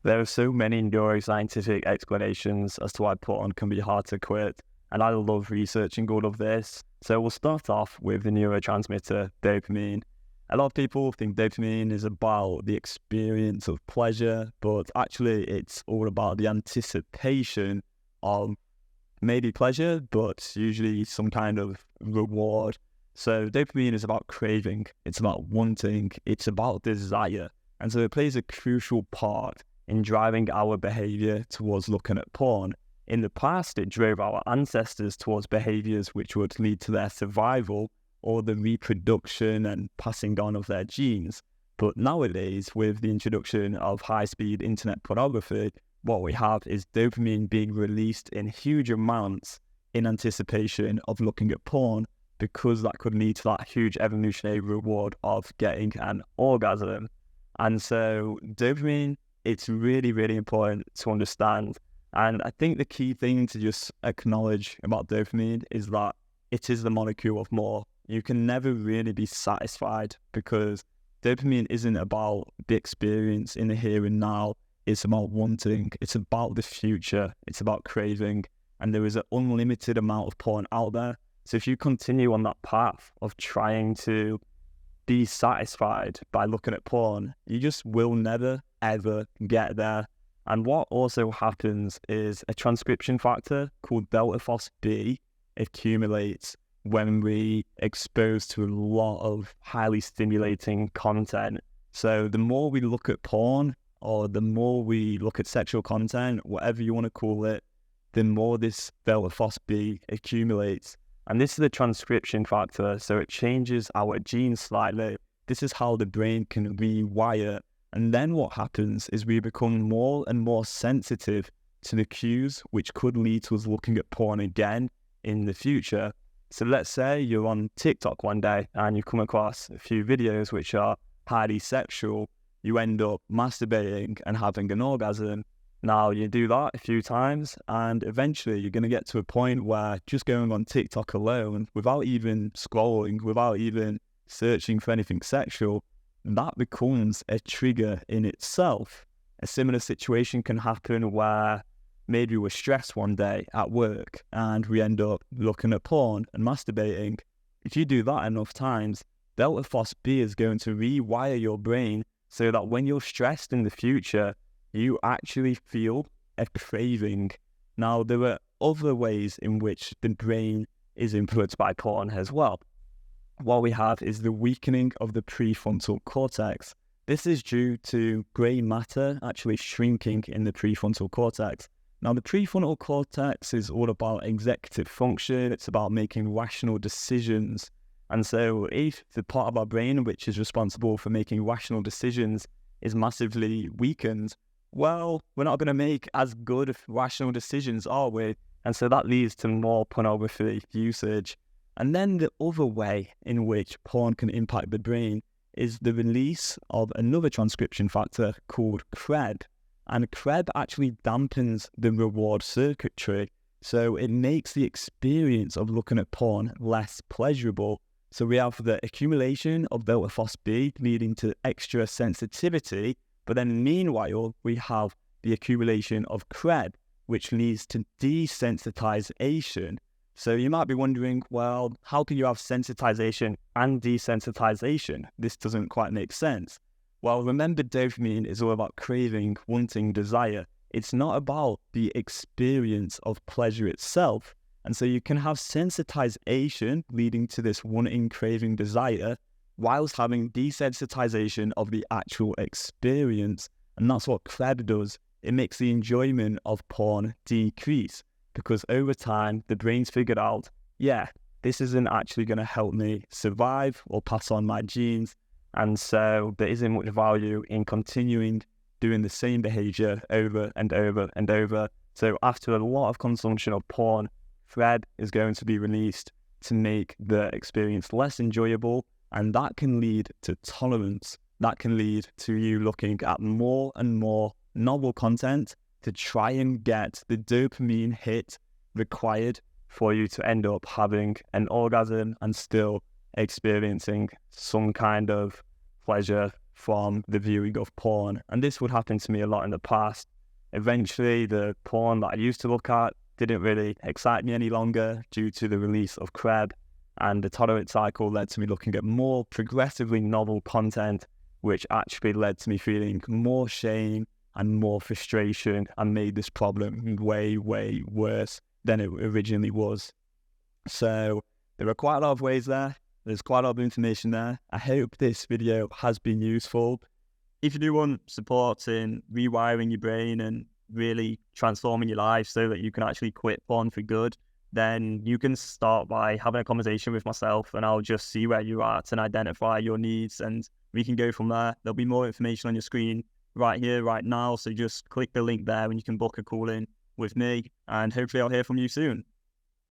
There are so many neuroscientific explanations as to why porn can be hard to quit, and I love researching all of this. So we'll start off with the neurotransmitter dopamine. A lot of people think dopamine is about the experience of pleasure, but actually it's all about the anticipation of maybe pleasure, but usually some kind of reward. So dopamine is about craving, it's about wanting, it's about desire. And so it plays a crucial part in driving our behaviour towards looking at porn. In the past, it drove our ancestors towards behaviours which would lead to their survival or the reproduction and passing on of their genes. But nowadays, with the introduction of high-speed internet pornography, what we have is dopamine being released in huge amounts in anticipation of looking at porn, because that could lead to that huge evolutionary reward of getting an orgasm. And so dopamine, it's really, really important to understand. And I think the key thing to just acknowledge about dopamine is that it is the molecule of more. You can never really be satisfied, because dopamine isn't about the experience in the here and now. It's about wanting, it's about the future, it's about craving. And there is an unlimited amount of porn out there. So if you continue on that path of trying to be satisfied by looking at porn, you just will never, ever get there. And what also happens is a transcription factor called delta phos B accumulates when we expose to a lot of highly stimulating content. So the more we look at porn, or the more we look at sexual content, whatever you want to call it, the more this delta phos B accumulates. And this is the transcription factor, so it changes our genes slightly. This is how the brain can rewire. And then what happens is we become more and more sensitive to the cues, which could lead to us looking at porn again in the future. So let's say you're on TikTok one day and you come across a few videos which are highly sexual. You end up masturbating and having an orgasm. Now, you do that a few times, and eventually you're going to get to a point where just going on TikTok alone, without even scrolling, without even searching for anything sexual, that becomes a trigger in itself. A similar situation can happen where maybe we're stressed one day at work and we end up looking at porn and masturbating. If you do that enough times, delta phos B is going to rewire your brain so that when you're stressed in the future, you actually feel a craving. Now, there are other ways in which the brain is influenced by porn as well. What we have is the weakening of the prefrontal cortex. This is due to grey matter actually shrinking in the prefrontal cortex. Now, the prefrontal cortex is all about executive function. It's about making rational decisions. And so if the part of our brain which is responsible for making rational decisions is massively weakened, well, we're not going to make as good rational decisions, are we? And so that leads to more pornography usage. And then the other way in which porn can impact the brain is the release of another transcription factor called CREB. And CREB actually dampens the reward circuitry. So it makes the experience of looking at porn less pleasurable. So we have the accumulation of delta phos B leading to extra sensitivity. But then meanwhile, we have the accumulation of CREB, which leads to desensitization. So you might be wondering, well, how can you have sensitization and desensitization? This doesn't quite make sense. Well, remember, dopamine is all about craving, wanting, desire. It's not about the experience of pleasure itself. And so you can have sensitization leading to this wanting, craving, desire, whilst having desensitization of the actual experience. And that's what CREB does. It makes the enjoyment of porn decrease, because over time, the brain's figured out, yeah, this isn't actually going to help me survive or pass on my genes. And so there isn't much value in continuing doing the same behavior over and over and over. So after a lot of consumption of porn, CREB is going to be released to make the experience less enjoyable. And that can lead to tolerance. That can lead to you looking at more and more novel content to try and get the dopamine hit required for you to end up having an orgasm and still experiencing some kind of pleasure from the viewing of porn. And this would happen to me a lot in the past. Eventually, the porn that I used to look at didn't really excite me any longer due to the release of Creb, and the tolerance cycle led to me looking at more progressively novel content, which actually led to me feeling more shame and more frustration and made this problem way, way worse than it originally was. So there are quite a lot of ways there. There's quite a lot of information there. I hope this video has been useful. If you do want support in rewiring your brain and really transforming your life so that you can actually quit porn for good, then you can start by having a conversation with myself, and I'll just see where you're at and identify your needs, and we can go from there. There'll be more information on your screen right here, right now. So just click the link there and you can book a call in with me, and hopefully I'll hear from you soon.